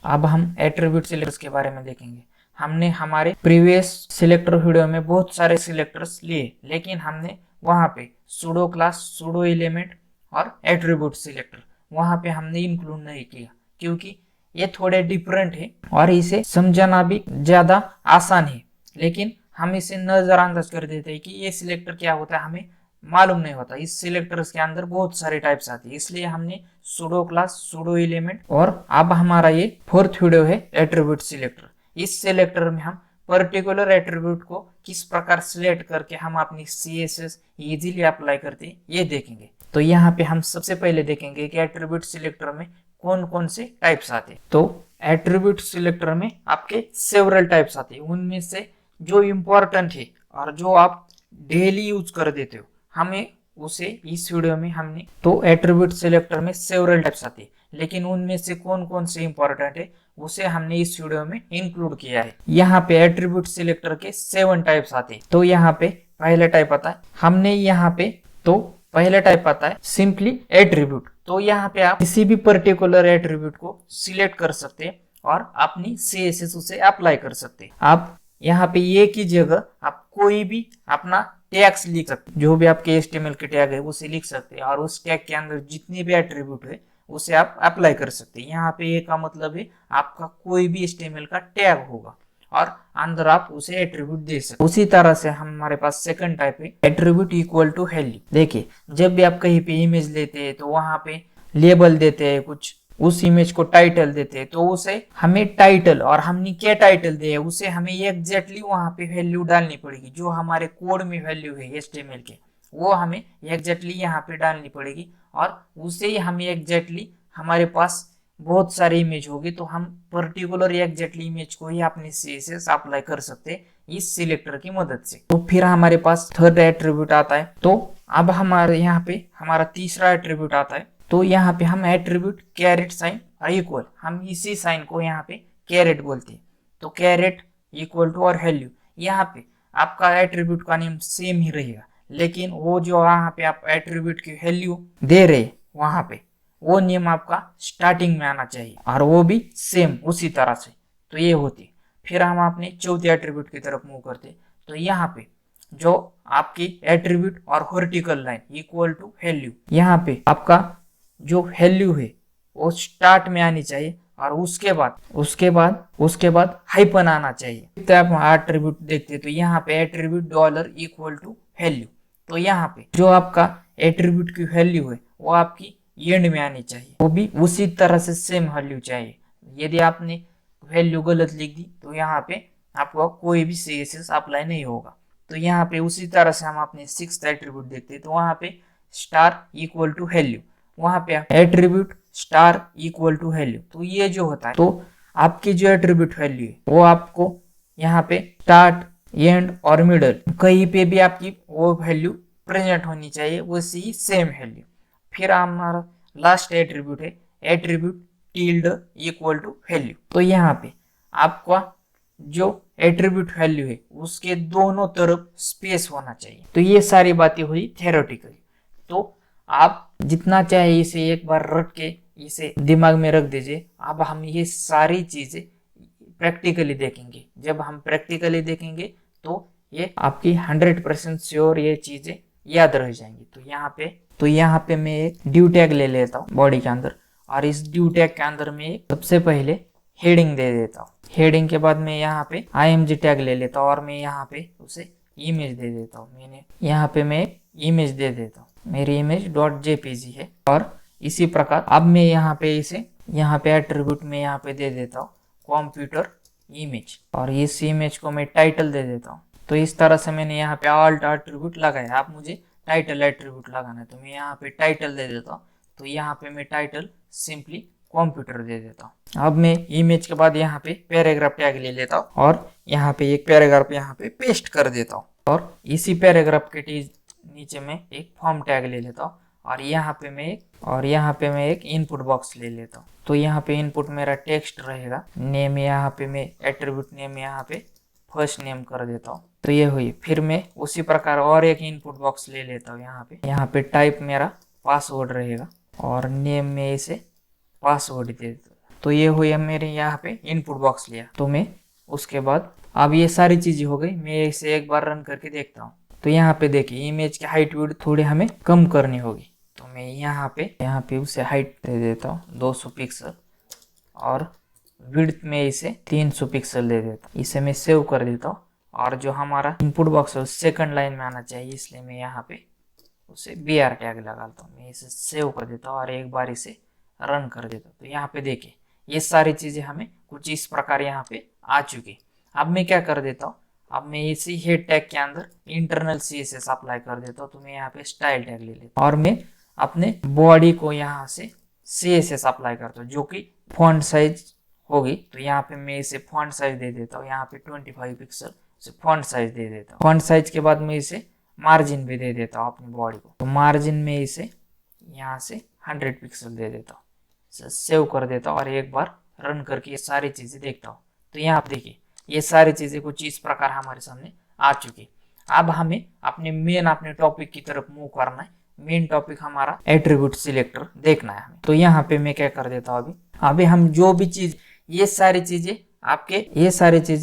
अब हम attribute selectors के बारे में देखेंगे। हमने हमारे प्रीवियस सिलेक्टर वीडियो में बहुत सारे सिलेक्टर्स लिए, लेकिन हमने वहां पे सूडो क्लास, सूडो एलिमेंट और एट्रीब्यूट सिलेक्टर वहां पे हमने इंक्लूड नहीं किया, क्योंकि ये थोड़े डिफरेंट है और इसे समझना भी ज्यादा आसान है। लेकिन हम इसे नजरअंदाज कर देते हैं कि ये सिलेक्टर क्या होता है, हमें मालूम नहीं होता। इस सिलेक्टर्स के अंदर बहुत सारे टाइप्स आते हैं, इसलिए हमने सूडो क्लास, सूडो एलिमेंट और अब हमारा ये फोर्थ वीडियो है एट्रीब्यूट सिलेक्टर। इस सिलेक्टर में हम पर्टिकुलर एट्रीब्यूट को किस प्रकार सिलेक्ट करके हम अपनी CSS इजीली अप्लाई करते हैं ये देखेंगे। तो यहाँ पे हम सबसे पहले देखेंगे कि एट्रीब्यूट सिलेक्टर में कौन कौन से टाइप्स आते हैं। तो एट्रीब्यूट सिलेक्टर में आपके सेवरल टाइप्स आते हैं, उनमें से जो इम्पोर्टेंट है और जो आप डेली यूज कर देते हो, हमें उसे इस वीडियो में हमने तो एट्रीब्यूट सिलेक्टर में सेवरल टाइप्स आते हैं, लेकिन उनमें से कौन कौन से इंपॉर्टेंट है उसे हमने इस वीडियो में इंक्लूड किया है। यहाँ पे एट्रीब्यूट सिलेक्टर के 7 टाइप्स आते हैं। तो यहाँ पे पहला टाइप आता है, हमने यहाँ पे तो पहला टाइप आता है सिंपली एट्रीब्यूट। तो यहाँ पे आप किसी भी पर्टिकुलर एट्रीब्यूट को सिलेक्ट कर सकते हैं और अपनी CSS उसे अप्लाई कर सकते हैं। आप यहाँ पे ये की जगह आप कोई भी अपना टैग्स लिख सकते हैं, जो भी आपके HTML के टैग है उसे लिख सकते हैं और उस टैग के अंदर जितने भी एट्रीब्यूट है उसे आप अप्लाई कर सकते हैं। यहाँ पे ये का मतलब है आपका कोई भी HTML का टैग होगा और अंदर आप उसे एट्रीब्यूट दे सकते। उसी तरह से हमारे पास सेकंड टाइप है एट्रीब्यूट इक्वल टू वैल्यू। देखिए, जब भी आप कहीं पे इमेज लेते हैं तो वहां पे लेबल देते हैं, कुछ उस इमेज को टाइटल देते हैं, तो उसे हमें टाइटल और हमने क्या टाइटल दिया है उसे हमें एग्जैक्टली वहां पे वैल्यू डालनी पड़ेगी। जो हमारे कोड में वैल्यू है HTML के, वो हमें एग्जैक्टली यहाँ पे डालनी पड़ेगी और उसे ही हमें एग्जैक्टली हमारे पास बहुत सारे इमेज होगी तो हम पर्टिकुलर एग्जैक्टली इमेज को ही अपने CSS अप्लाई कर सकते हैं इस सिलेक्टर की मदद से। तो फिर हमारे पास थर्ड एट्रीब्यूट आता है। तो अब हमारे यहाँ पे हमारा तीसरा एट्रीब्यूट आता है। तो यहाँ पे हम एट्रीब्यूट कैरेट साइन और इक्वल, हम इसी साइन को यहाँ पे कैरेट बोलते हैं। तो कैरेट इक्वल टू और वैल्यू, यहाँ पे आपका एट्रीब्यूट का नेम सेम ही रहेगा, लेकिन वो जो यहाँ पे आप एट्रीब्यूट की वैल्यू दे रहे वहां पे वो नेम आपका स्टार्टिंग में आना चाहिए और वो भी सेम उसी तरह से। तो ये होती। फिर हम अपने चौथे एट्रीब्यूट की तरफ मूव करते। तो यहाँ पे जो आपकी एट्रीब्यूट और vertical line equal to value, यहाँ पे आपका जो वैल्यू है वो स्टार्ट में आनी चाहिए और उसके बाद हाइपन आना चाहिए। तो आप एट्रीब्यूट देखते तो यहाँ पे attribute dollar equal to value. तो यहाँ पे जो आपका एट्रीब्यूट की वैल्यू है वो आपकी एंड में आनी चाहिए, वो भी उसी तरह से सेम वैल्यू चाहिए। यदि आपने वैल्यू गलत लिख दी तो यहाँ पे आपको कोई भी CSS अप्लाई नहीं होगा। तो यहाँ पे उसी तरह से हम अपने सिक्स्थ एट्रीब्यूट देखते हैं। तो वहाँ पे स्टार इक्वल टू वैल्यू, वहां पे attribute star equal to value. तो ये जो होता है, तो आपकी जो एट्रीब्यूट वैल्यू है वो आपको यहाँ पे स्टार्ट, एंड और मिडल कहीं पे भी आपकी वो वैल्यू प्रेजेंट होनी चाहिए, वैसी सेम वैल्यू। फिर हमारा लास्ट एट्रीब्यूट है attribute tilde equal to value. तो यहाँ पे आपका जो एट्रीब्यूट वैल्यू है उसके दोनों तरफ स्पेस होना चाहिए। तो ये सारी बातें हुई थ्योरेटिकली। तो आप जितना चाहे इसे एक बार रट के इसे दिमाग में रख दीजिए। अब हम ये सारी चीजें प्रैक्टिकली देखेंगे। जब हम प्रैक्टिकली देखेंगे तो ये आपकी 100% श्योर ये चीजें याद रह जाएंगी। तो यहाँ पे मैं एक ड्यू टैग ले लेता हूँ बॉडी के अंदर और इस ड्यू टैग के अंदर मैं सबसे पहले हेडिंग दे देता हूँ। हेडिंग के बाद मैं यहाँ पे IMG टैग ले लेता हूँ और मैं यहाँ पे उसे इमेज दे देता हूँ। मैंने यहाँ पे मैं इमेज दे देता हूँ, मेरी इमेज .jpg है। और इसी प्रकार अब मैं यहाँ पे इसे यहाँ पे एट्रीब्यूट में यहाँ पे दे देता हूँ कंप्यूटर इमेज और इस इमेज को मैं टाइटल दे देता हूँ। तो इस तरह से मैंने यहाँ पे ऑल्ट एट्रीब्यूट लगाया। आप मुझे टाइटल एट्रीब्यूट लगाना है तो मैं यहाँ पे टाइटल दे देता हूँ। तो यहाँ पे मैं टाइटल सिंपली कंप्यूटर दे देता हूँ। अब मैं इमेज के बाद यहाँ पे पैराग्राफ टैग ले लेता हूँ और यहाँ पे एक पैराग्राफ यहाँ पे पेस्ट कर देता हूँ और इसी पैराग्राफ के नीचे में एक फॉर्म टैग ले लेता हूँ और यहाँ पे मैं एक इनपुट बॉक्स ले लेता हूँ। तो यहाँ पे इनपुट मेरा टेक्स्ट रहेगा, नेम यहाँ पे मैं एट्रीब्यूट नेम यहाँ पे फर्स्ट नेम कर देता हूँ। तो ये हुई। फिर मैं उसी प्रकार और एक इनपुट बॉक्स ले लेता हूँ। यहाँ पे टाइप मेरा पासवर्ड रहेगा और नेम में इसे पासवर्ड दे देता हूँ। तो ये हुई मेरे यहाँ पे इनपुट बॉक्स लिया। तो मैं उसके बाद अब ये सारी चीजें हो गई, मैं इसे एक बार रन करके देखता हूँ। तो यहाँ पे देखिए इमेज की हाइट विड्थ थोड़ी हमें कम करनी होगी। तो मैं यहाँ पे उसे हाइट दे देता हूँ 200 पिक्सल और विड्थ में इसे 300 पिक्सल दे देता हूँ। इसे मैं सेव कर देता हूँ और जो हमारा इनपुट बॉक्स है सेकंड लाइन में आना चाहिए, इसलिए मैं यहाँ पे उसे BR टैग लगाता हूँ। मैं इसे सेव कर देता हूँ और एक बार इसे रन कर देता हूँ। तो यहाँ पे देखिए ये सारी चीजें हमें कुछ इस प्रकार यहाँ पे आ चुकी। अब मैं क्या कर देता हूँ, अब मैं इसी हेड टैग के अंदर इंटरनल CSS अप्लाई कर देता हूँ। तो मैं यहाँ पे स्टाइल टैग ले लेता हूँ और मैं अपने बॉडी को यहाँ से CSS अप्लाई करता हूँ जो कि फॉन्ट साइज होगी। तो यहाँ पे मैं इसे फॉन्ट साइज दे देता हूँ, यहाँ पे 25 पिक्सल से फॉन्ट साइज दे देता हूँ। फॉन्ट साइज के बाद मैं इसे मार्जिन भी दे देता हूँ अपनी बॉडी को। तो मार्जिन में इसे यहाँ से 100 पिक्सल दे देता हूँ, सेव कर देता हूँ और एक बार रन करके ये सारी चीजें देखता हूँ। तो यहाँ पे देखिए ये सारी चीजें कुछ इस प्रकार हमारे सामने आ चुकी। अब हमें अपने टॉपिक की तरफ मूव करना है। मेन टॉपिक हमारा एट्रीब्यूट सिलेक्टर देखना है हमें। तो यहाँ पे मैं क्या कर देता हूँ, अभी हम जो भी चीज ये सारी चीजें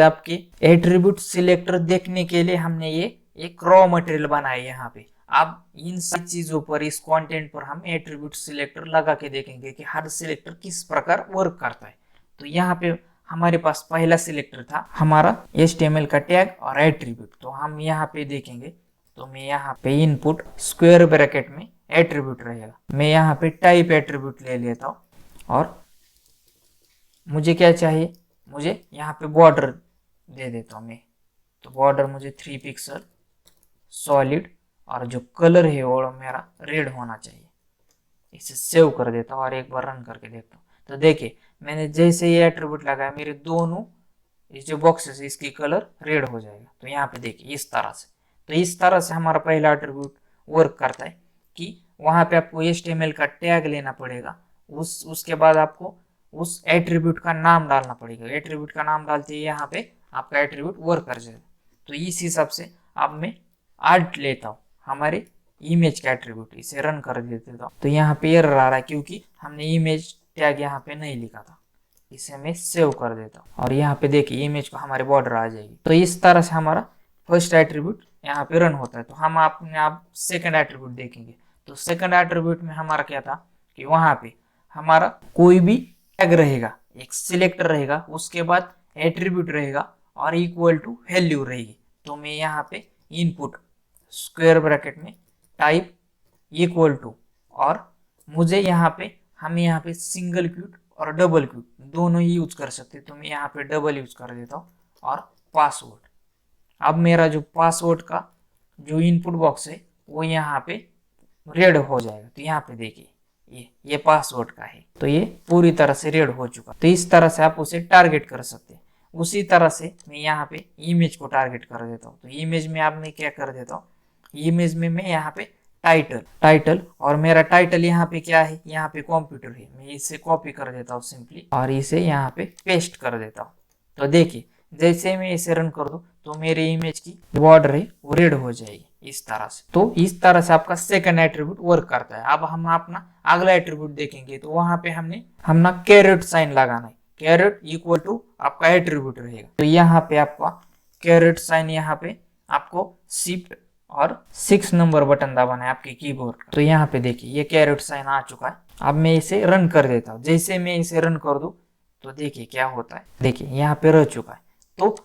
आपके एट्रीब्यूट सिलेक्टर देखने के लिए हमने ये एक रॉ मटेरियल बनाया यहाँ पे। अब इन सब चीजों पर, इस कंटेंट पर हम एट्रीब्यूट सिलेक्टर लगा के देखेंगे कि हर सिलेक्टर किस प्रकार वर्क करता है। तो यहाँ पे हमारे पास पहला सिलेक्टर था हमारा HTML का टैग और एट्रीब्यूट। तो हम यहाँ पे देखेंगे, तो मैं यहाँ पे इनपुट स्क्वायर ब्रैकेट में एट्रीब्यूट रहेगा। मैं यहाँ पे टाइप एट्रीब्यूट ले लेता हूँ और मुझे क्या चाहिए, मुझे यहाँ पे बॉर्डर दे देता हूँ मैं। तो बॉर्डर मुझे 3 पिक्सल सॉलिड और जो कलर है वो मेरा रेड होना चाहिए। इसे सेव कर देता हूँ और एक बार रन करके देखता हूँ। तो देखिए मैंने जैसे ये एट्रीब्यूट लगाया मेरे दोनों इस जो बॉक्सेस इसकी कलर रेड हो जाएगा। तो यहाँ पे देखिए इस तरह से, तो इस तरह से हमारा पहला एट्रीब्यूट वर्क करता है कि वहां पे आपको HTML का टैग लेना पड़ेगा, उसके बाद आपको उस एट्रीब्यूट का नाम डालना पड़ेगा। एट्रीब्यूट का नाम डालते ही यहाँ पे आपका एट्रीब्यूट वर्क कर जाएगा। तो इस हिसाब से अब मैं आर्ट लेता हूँ हमारे इमेज का एट्रीब्यूट, इसे रन कर देता हूँ। तो यहाँ पे एरर आ रहा है क्योंकि हमने इमेज टैग यहाँ पे नहीं लिखा था। इसे मैं सेव कर देता हूँ और यहाँ पे देखिए इमेज को हमारे बॉर्डर आ जाएगी। तो इस तरह से हमारा फर्स्ट एट्रीब्यूट यहाँ पे रन होता है। तो हम अपने आप सेकंड एट्रीब्यूट देखेंगे। तो सेकंड एट्रीब्यूट में हमारा क्या था कि वहां पे हमारा कोई भी टैग रहेगा, एक सिलेक्टर रहेगा, उसके बाद एट्रीब्यूट रहेगा और इक्वल टू वैल्यू रहेगी। तो मैं यहाँ पे इनपुट स्क्वायर ब्रैकेट में टाइप इक्वल टू, और मुझे यहाँ पे हम यहाँ पे सिंगल क्यूट और डबल क्यूट दोनों ही यूज कर सकते हैं। तो मैं यहाँ पे डबल यूज कर देता हूँ और पासवर्ड। अब मेरा जो पासवर्ड का जो इनपुट बॉक्स है वो यहाँ पे रेड हो जाएगा। तो यहाँ पे देखिए ये पासवर्ड का है, तो ये पूरी तरह से रेड हो चुका। तो इस तरह से आप उसे टारगेट कर सकते हैं। उसी तरह से मैं यहाँ पे इमेज को टारगेट कर देता हूँ। तो इमेज में आप मैं क्या कर देता हूँ, इमेज में मैं यहाँ पे टाइटल और मेरा टाइटल यहाँ पे क्या है, यहाँ पे कंप्यूटर है। मैं इसे कॉपी कर देता हूँ सिंपली और इसे यहाँ पे पेस्ट कर देता हूँ। तो देखिए जैसे मैं इसे रन कर दूं तो मेरे इमेज की बॉर्डर है वो रेड हो जाएगी इस तरह से। तो इस तरह से आपका सेकंड एट्रीब्यूट वर्क करता है। अब हम अपना अगला एट्रीब्यूट देखेंगे। तो वहां पे हमने कैरेट साइन लगाना है। कैरेट इक्वल टू आपका एट्रीब्यूट रहेगा। तो यहाँ पे आपका कैरेट साइन, यहाँ पे आपको शिफ्ट और 6 नंबर बटन दबाना है आपके कीबोर्ड का। तो यहाँ पे देखिए ये कैरेट साइन आ चुका है। अब मैं इसे रन कर देता हूँ। जैसे मैं इसे रन कर दूं तो देखिए क्या होता है, देखिए यहाँ पे रह चुका है। तो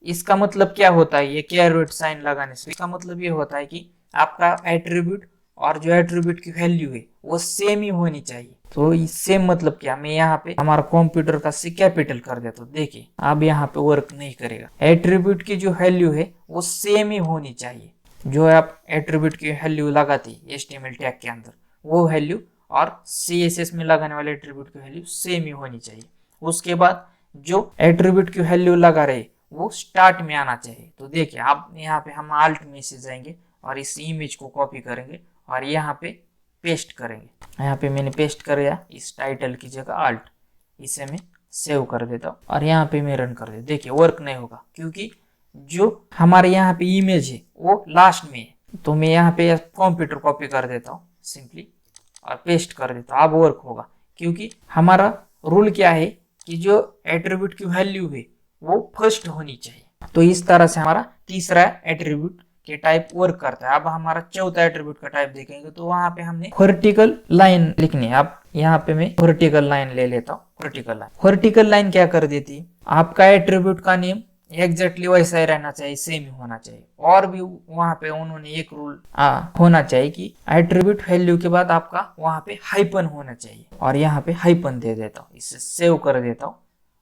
इसका मतलब क्या होता है, ये कैरेट साइन लगाने से इसका मतलब ये होता है कि आपका एट्रीब्यूट और जो एट्रीब्यूट की वैल्यू है वो सेम ही होनी चाहिए। तो सेम मतलब क्या, मैं यहाँ पे हमारा कंप्यूटर का C कैपिटल कर देता हूँ। देखिए अब यहाँ पे वर्क नहीं करेगा। एट्रीब्यूट की जो वैल्यू है वो सेम ही होनी चाहिए। जो आप एट्रीब्यूट की वैल्यू लगाती है HTML टैग के अंदर, वो वैल्यू और CSS में लगाने वाले एट्रीब्यूट की वैल्यू सेम ही होनी चाहिए। उसके बाद जो एट्रीब्यूट की वैल्यू लगा रहे वो स्टार्ट में आना चाहिए। तो देखिए अब यहाँ पे हम आल्ट में से जाएंगे और इस इमेज को कॉपी करेंगे और यहाँ पे पेस्ट करेंगे। यहाँ पे मैंने पेस्ट कर दिया इस टाइटल की जगह आल्ट। इसे मैं सेव कर देता हूँ और यहाँ पे मैं रन कर देता। देखिए वर्क नहीं होगा क्योंकि जो हमारे यहाँ पे इमेज है वो लास्ट में है। तो मैं यहाँ पे कंप्यूटर कॉपी कर देता हूँ सिंपली और पेस्ट कर देता हूँ। अब वर्क होगा क्योंकि हमारा रूल क्या है कि जो एट्रीब्यूट की वैल्यू है वो फर्स्ट होनी चाहिए। तो इस तरह से हमारा तीसरा एट्रीब्यूट के टाइप वर्क करता है। अब हमारा चौथा एट्रीब्यूट का टाइप देखेंगे तो वहां पे हमने वर्टिकल लाइन लिखनी है। अब यहाँ पे मैं वर्टिकल लाइन ले लेता हूँ। वर्टिकल लाइन क्या कर देती है, आपका एट्रीब्यूट का नेम एग्जैक्टली वैसा ही रहना चाहिए, सेम ही होना चाहिए। और भी वहां पे उन्होंने एक रूल होना चाहिए कि एट्रीब्यूट वैल्यू के बाद आपका वहां पे हाइपन होना चाहिए, और यहाँ पे हाइपन दे देता हूँ। इसे सेव कर देता हूँ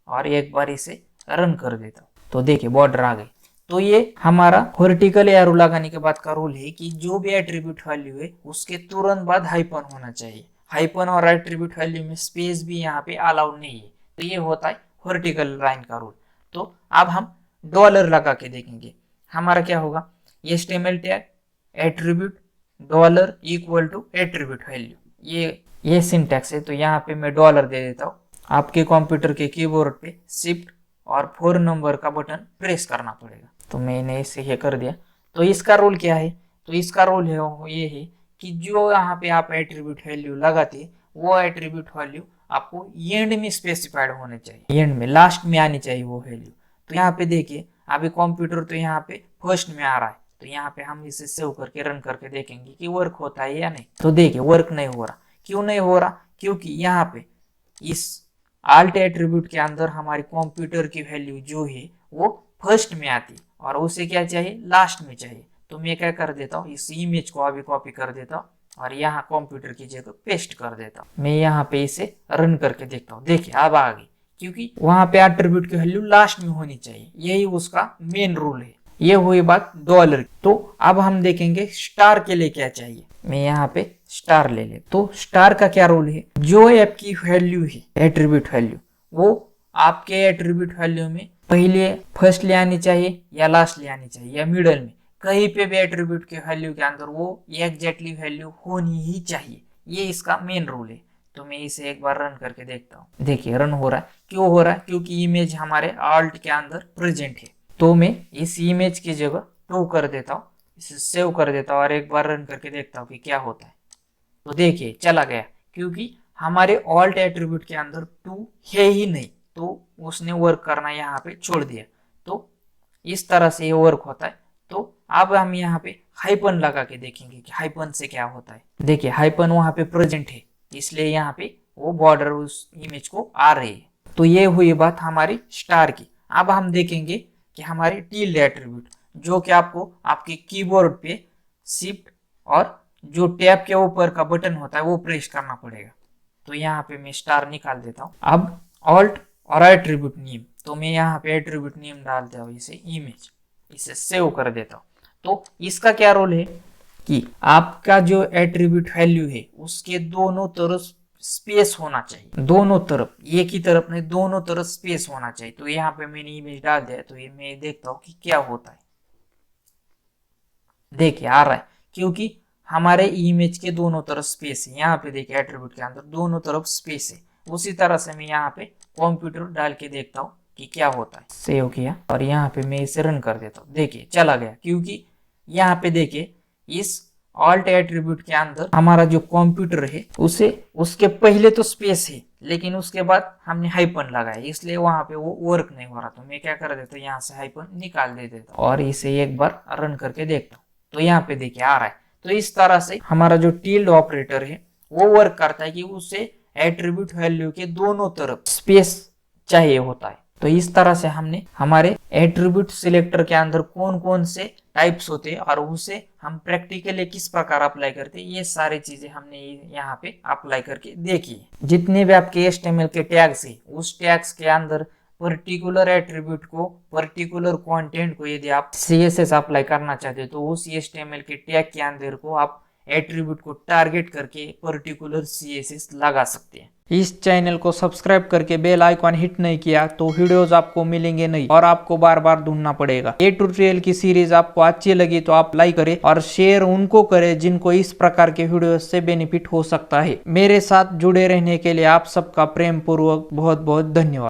और एक बार इसे रन कर देता हूँ। तो देखिए बॉर्डर आ गई। तो ये हमारा वर्टिकल एरो लगाने के बाद का रूल है कि जो भी एट्रीब्यूट वैल्यू है उसके तुरंत बाद हाइपन होना चाहिए। हाइपन और एट्रीब्यूट वैल्यू में स्पेस भी यहाँ पे अलाउड नहीं है। तो ये होता है वर्टिकल लाइन का रूल। तो अब हम डॉलर लगा के देखेंगे हमारा क्या होगा। HTML tag attribute dollar equal to attribute value, ये सिंटैक्स है। तो यहाँ पे मैं डॉलर दे देता हूँ। आपके कंप्यूटर के कीबोर्ड पे शिफ्ट और 4 नंबर का बटन प्रेस करना पड़ेगा। तो मैंने इसे ये कर दिया। तो इसका रूल क्या है, तो इसका रूल है ये है कि जो यहाँ पे आप एट्रीब्यूट वैल्यू लगाते वो एट्रीब्यूट वैल्यू आपको एंड में स्पेसिफाइड होने चाहिए, एंड में लास्ट में आनी चाहिए वो वैल्यू। तो यहाँ पे देखिए अभी कंप्यूटर तो यहाँ पे फर्स्ट में आ रहा है। तो यहाँ पे हम इसे सेव करके रन करके देखेंगे कि वर्क होता है या नहीं। तो देखिए वर्क नहीं हो रहा। क्यों नहीं हो रहा, क्योंकि यहाँ पे इस आल्ट एट्रीब्यूट के अंदर हमारे कंप्यूटर की वैल्यू जो है वो फर्स्ट में आती है और उसे क्या चाहिए, लास्ट में चाहिए। तो मैं क्या कर देता हूँ, इस इमेज को अभी कॉपी कर देता हूँ और यहाँ कंप्यूटर की जगह पेस्ट कर देता हूँ। मैं यहाँ पे इसे रन करके देखता हूँ। देखिए अब आ गई, क्योंकि वहां पे एट्रीब्यूट की वैल्यू लास्ट में होनी चाहिए, यही उसका मेन रूल है। ये हुई बात डॉलर। तो अब हम देखेंगे स्टार के लिए क्या चाहिए। मैं यहाँ पे स्टार ले ले। तो स्टार का क्या रूल है, जो ऐप की वैल्यू है एट्रीब्यूट वैल्यू वो आपके एट्रीब्यूट वैल्यू में पहले फर्स्ट ले आनी चाहिए या लास्ट ले आनी चाहिए या मिडल में, कहीं पे भी एट्रीब्यूट के वैल्यू के अंदर वो एग्जैक्टली वैल्यू होनी ही चाहिए। ये इसका मेन रूल है। तो मैं इसे एक बार रन करके देखता हूँ। देखिए रन हो रहा है। क्यों हो रहा है, क्योंकि इमेज हमारे आल्ट के अंदर प्रेजेंट है। तो मैं इस इमेज की जगह 2 कर देता हूँ, इसे सेव कर देता हूँ और एक बार रन करके देखता हूँ कि क्या होता है। तो देखिए चला गया, क्योंकि हमारे ऑल्ट एट्रीब्यूट के अंदर 2 है ही नहीं, तो उसने वर्क करना यहाँ पे छोड़ दिया। तो इस तरह से ये वर्क होता है। तो अब हम यहाँ पे हाइपन लगा के देखेंगे कि हाइपन से क्या होता है। देखिए हाइपन वहां पे प्रेजेंट है, इसलिए यहाँ पे वो बॉर्डर उस इमेज को आ रही है। तो ये हुई बात हमारी स्टार की। अब हम देखेंगे कि हमारी टिल्ड एट्रीब्यूट, जो कि आपको आपके कीबोर्ड पे शिफ्ट और जो टैब के ऊपर का बटन होता है वो प्रेस करना पड़ेगा। तो यहाँ पे मैं स्टार निकाल देता हूँ। अब ऑल्ट और एट्रीब्यूट नेम, तो मैं यहाँ पे एट्रीब्यूट नेम डालता हूँ, इसे इमेज, इसे सेव कर देता हूँ। तो इसका क्या रोल है कि आपका जो एट्रीब्यूट वैल्यू है उसके दोनों तरफ स्पेस होना चाहिए, दोनों तरफ, एक ही तरफ नहीं, दोनों तरफ स्पेस होना चाहिए। तो यहाँ पे मैंने इमेज डाल दिया। तो ये मैं देखता हूँ कि क्या होता है। देखिए आ रहा है, क्योंकि हमारे इमेज के दोनों तरफ स्पेस है। यहाँ पे देखिए एट्रीब्यूट के अंदर दोनों तरफ स्पेस है। उसी तरह से मैं यहाँ पे कंप्यूटर डाल के देखता हूँ कि क्या होता है। सेव किया और यहाँ पे मैं इसे रन कर देता हूँ। देखिए चला गया, क्योंकि यहाँ पे देखिए इस ऑल्ट एट्रीब्यूट के अंदर हमारा जो कंप्यूटर है उसे उसके पहले तो स्पेस है, लेकिन उसके बाद हमने हाइपन लगाया, इसलिए वहां पे वो वर्क नहीं हो रहा। तो मैं क्या कर देता हूँ, यहाँ से हाइपन निकाल दे देता हूँ और इसे एक बार रन करके देखता हूँ। तो यहाँ पे देखिए आ रहा है। तो इस तरह से हमारा जो टिल्ड ऑपरेटर है वो वर्क करता है कि उसे एट्रीब्यूट वैल्यू के दोनों तरफ स्पेस चाहिए होता है। तो इस तरह से हमने हमारे एट्रीब्यूट सिलेक्टर के अंदर कौन कौन से टाइप्स होते हैं और उसे हम प्रैक्टिकली किस प्रकार अप्लाई करते हैं, ये सारी चीजें हमने यहाँ पे अप्लाई करके देखी। जितने भी आपके HTML के टैग्स है उस टैग्स के अंदर पर्टिकुलर एट्रीब्यूट को, पर्टिकुलर कंटेंट को यदि आप CSS अप्लाई करना चाहते हो तो उस HTML के टैग के अंदर को आप एट्रीब्यूट को टारगेट करके पर्टिकुलर CSS लगा सकते हैं। इस चैनल को सब्सक्राइब करके बेल आइकॉन हिट नहीं किया तो वीडियोस आपको मिलेंगे नहीं और आपको बार बार ढूंढना पड़ेगा। ये ट्यूटोरियल की सीरीज आपको अच्छी लगी तो आप लाइक करें और शेयर उनको करें जिनको इस प्रकार के वीडियो से बेनिफिट हो सकता है। मेरे साथ जुड़े रहने के लिए आप सबका प्रेम पूर्वक बहुत बहुत धन्यवाद।